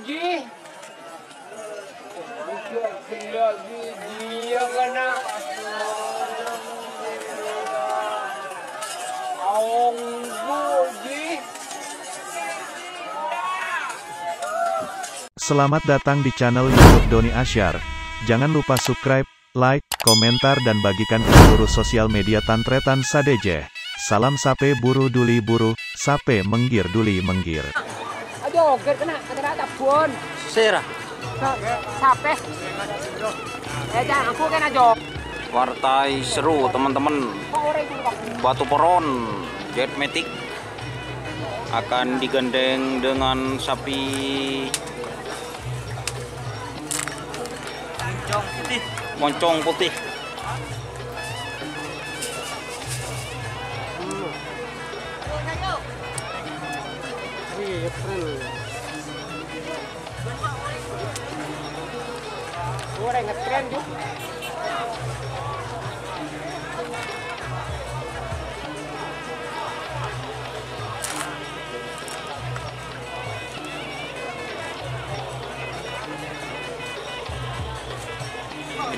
Ji. Lagi dia kena. Selamat datang di channel YouTube Doni Asyar. Jangan lupa subscribe, like, komentar dan bagikan ke seluruh sosial media Tantretan Sadeje. Salam sape buru duli buru, sape menggir duli menggir. Aduh, kena tapun. Serah. Sape. Jangan aku kena jok. Partai seru teman-teman. Batu Poron Jet Matic akan digandeng dengan sapi moncong putih. Goreng ngetren juga.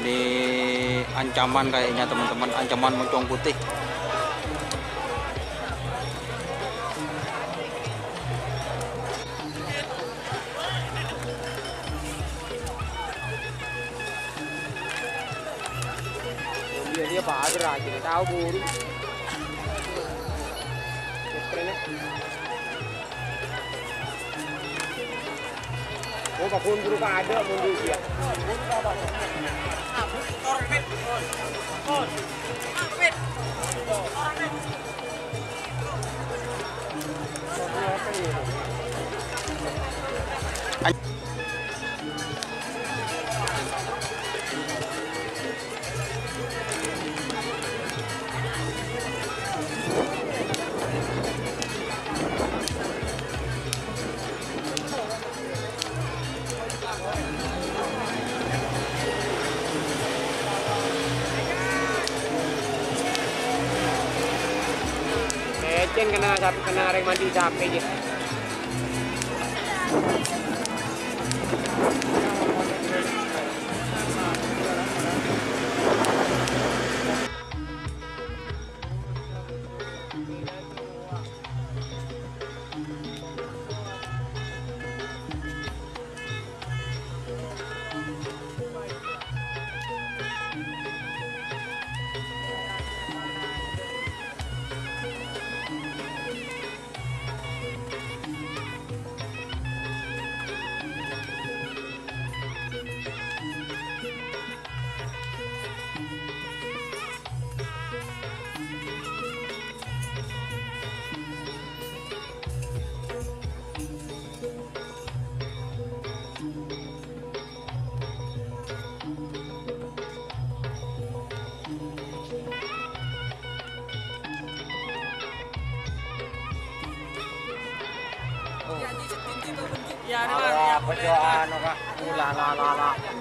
Ini ancaman kayaknya teman-teman, ancaman moncong putih. Dia bager aja, tahu buru. Oh, bakun buru ada mundur dia. Kena areng mandi capek je.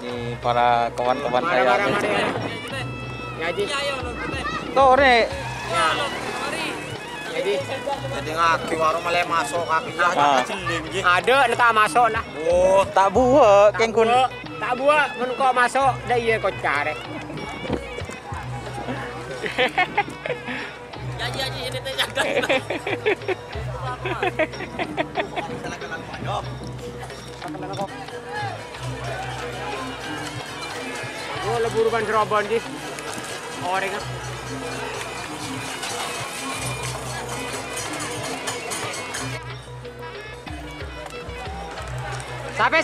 Ini para kawan-kawan saya. Jadi. Tuh, Rek. Jadi ngaki warung malah masuk kaki Ada tak masuk lah. Oh, tak buat kengkun. Tak buat mun kok masuk dah iya kocar. Janji ini teh jaga. Oh, lebur ban serobon di. Oreng. Sampai.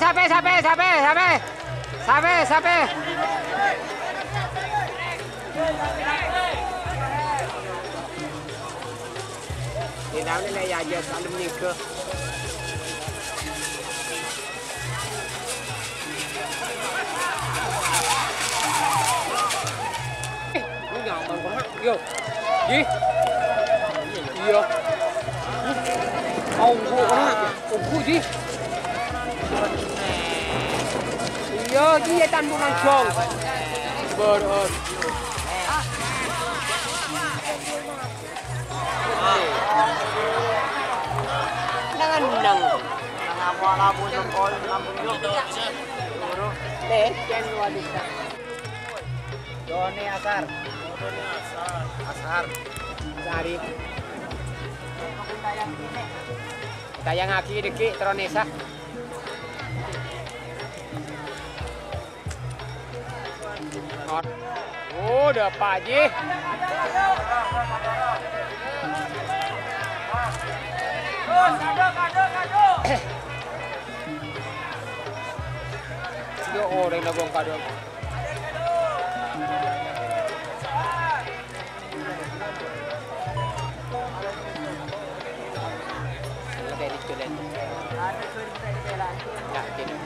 Di dalam ni ya aja salam nikah. Ini jangan bang yo. Ji. Iya. Oh, ji. Iya, dia tanpa mancung. Berat. Nang wala po ng call ng bunyo. Ken Wadisa. Doni Asar. Asar. Sari. Tayang aki deki Tronesa. Oh, dapat je. Yo orang nagong kado. Dari tulen. Tak kena.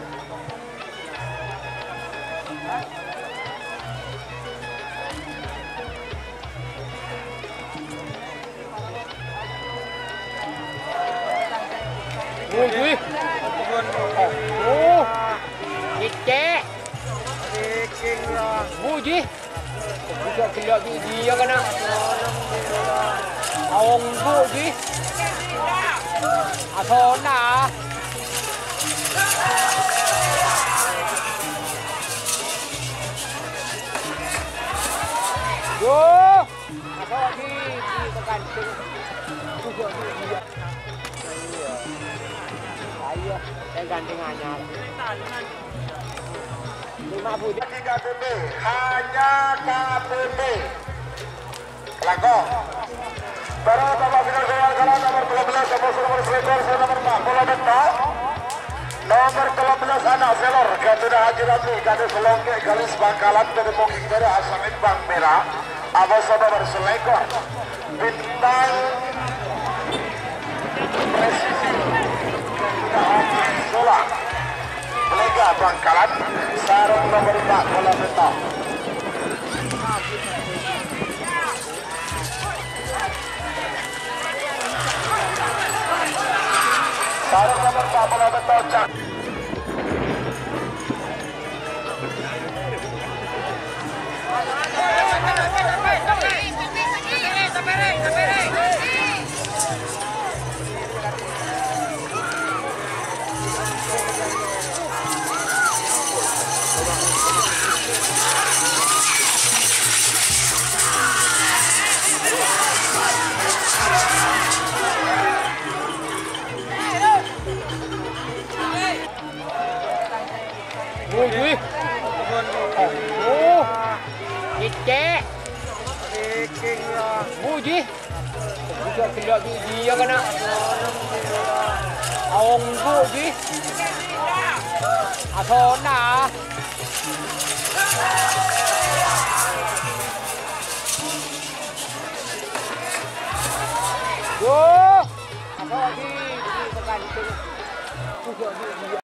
Ui. Oh. Kecek. Buji. Bisa kelak dia kena. Awang buji. Asona. Yo. Asal di tergantung. Ayo, saya gantingannya. 50 KPP, hanya KPP. Lago. Baru babak final kalah nomor 12 nomor selekor nomor 4 bola betul. Nomor 13 anak selor Garuda Haji Ramli kali selongke kali Bangkalan dari Moking dari Asamit Bang Merah. Awas nomor selekor bintang presisi Sola. Lega Bangkalan sarung nomor 4 bola betul. Sarung nomor 4 bola betul cak. Ui. Oh. Kecek. Buji. Bisa kelak dia kena. Awang buji. Asona. Yo. Asal di tergantung.